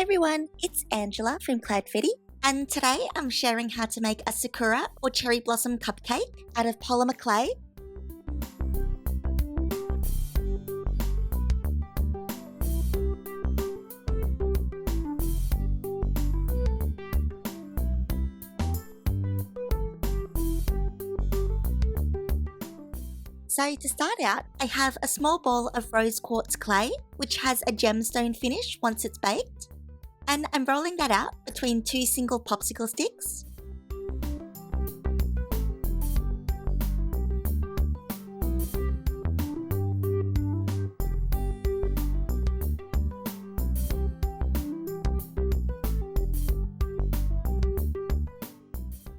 everyone, it's Angela from Cloudfetti, and today I'm sharing how to make a Sakura or cherry blossom cupcake out of polymer clay. So to start out, I have a small ball of rose quartz clay, which has a gemstone finish once it's baked, and I'm rolling that out between two single popsicle sticks.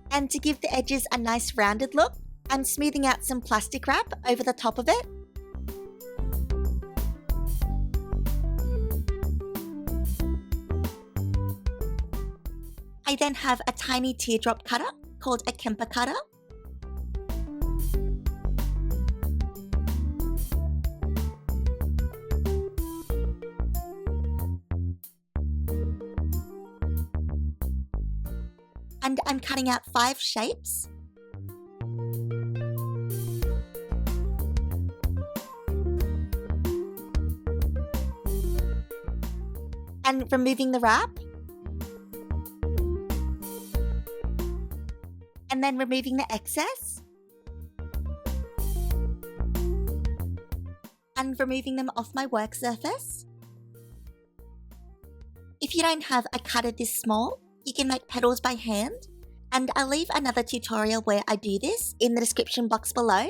And to give the edges a nice rounded look, I'm smoothing out some plastic wrap over the top of it. I then have a tiny teardrop cutter called a Kemper Kutter. And I'm cutting out 5 shapes. And removing the wrap. And then removing the excess. And removing them off my work surface. If you don't have a cutter this small, you can make petals by hand. And I'll leave another tutorial where I do this in the description box below.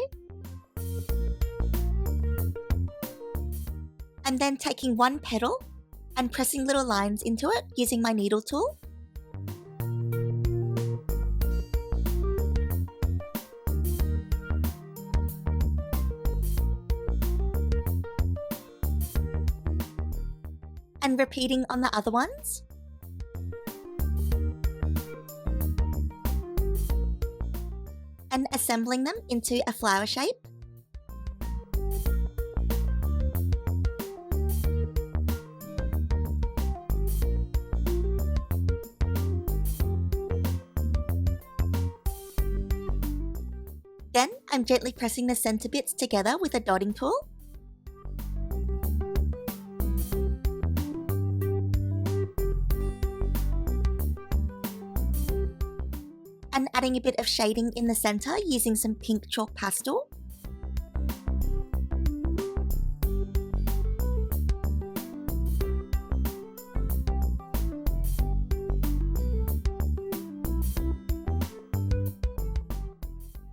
And then taking one petal and pressing little lines into it using my needle tool. And repeating on the other ones. And assembling them into a flower shape. Then I'm gently pressing the center bits together with a dotting tool. And adding a bit of shading in the center using some pink chalk pastel.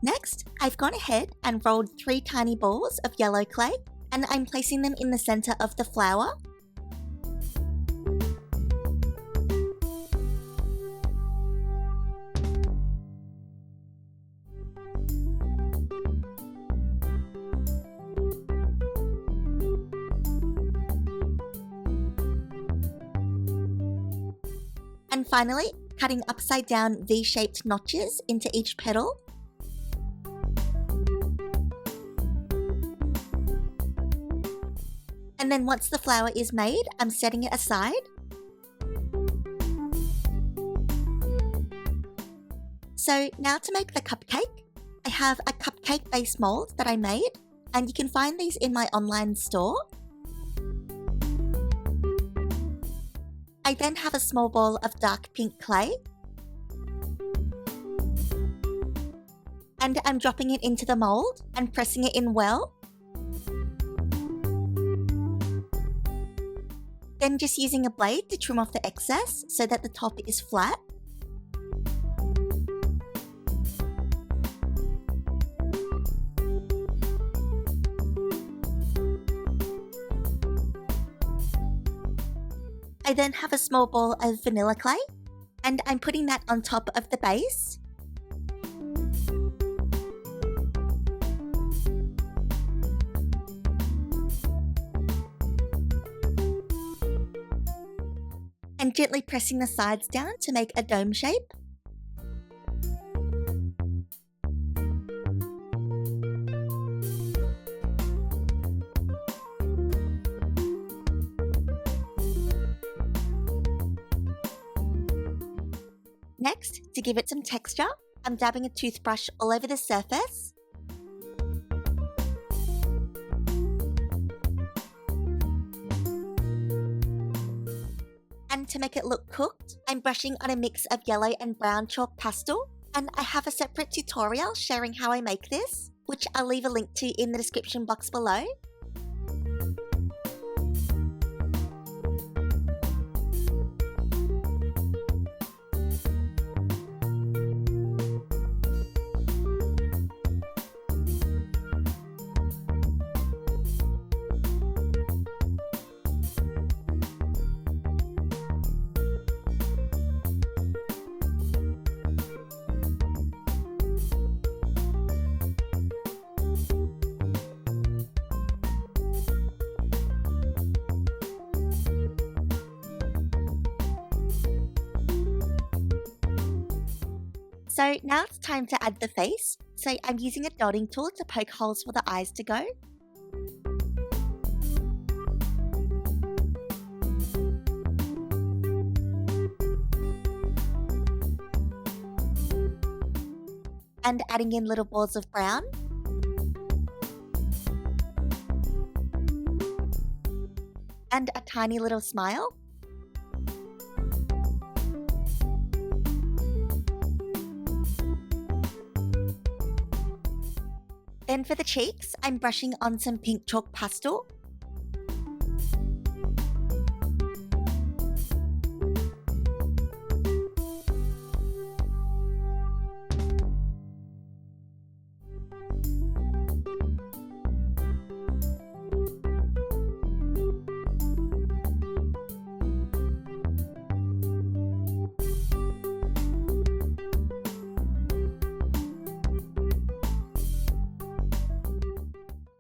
Next, I've gone ahead and rolled 3 tiny balls of yellow clay, and I'm placing them in the center of the flower. And finally, cutting upside down V-shaped notches into each petal. And then once the flower is made, I'm setting it aside. So now to make the cupcake, I have a cupcake base mold that I made, and you can find these in my online store. I then have a small ball of dark pink clay. And I'm dropping it into the mold and pressing it in well. Then just using a blade to trim off the excess so that the top is flat. I then have a small ball of vanilla clay, and I'm putting that on top of the base. And gently pressing the sides down to make a dome shape. Next, to give it some texture, I'm dabbing a toothbrush all over the surface. And to make it look cooked, I'm brushing on a mix of yellow and brown chalk pastel, and I have a separate tutorial sharing how I make this, which I'll leave a link to in the description box below. So now it's time to add the face, so I'm using a dotting tool to poke holes for the eyes to go. And adding in little balls of brown. And a tiny little smile. Then for the cheeks, I'm brushing on some pink chalk pastel.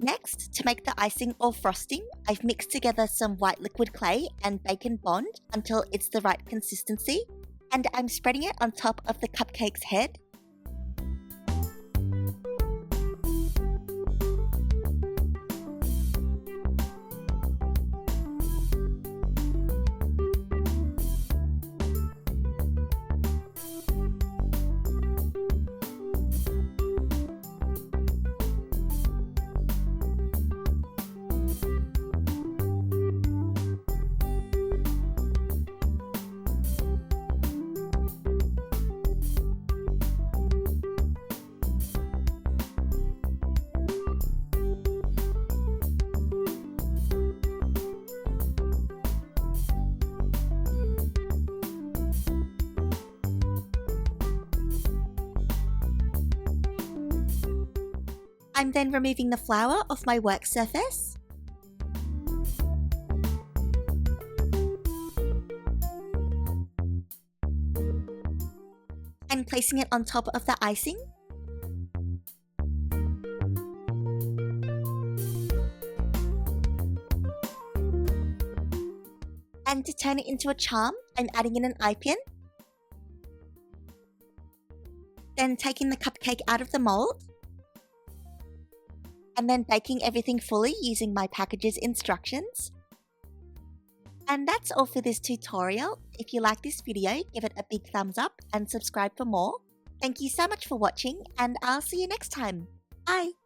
Next, to make the icing or frosting, I've mixed together some white liquid clay and bacon bond until it's the right consistency, and I'm spreading it on top of the cupcake's head. I'm then removing the flour off my work surface. And placing it on top of the icing. And to turn it into a charm, I'm adding in an eye pin. Then taking the cupcake out of the mold. And then baking everything fully using my package's instructions. And that's all for this tutorial. If you like this video, give it a big thumbs up and subscribe for more. Thank you so much for watching, and I'll see you next time. Bye!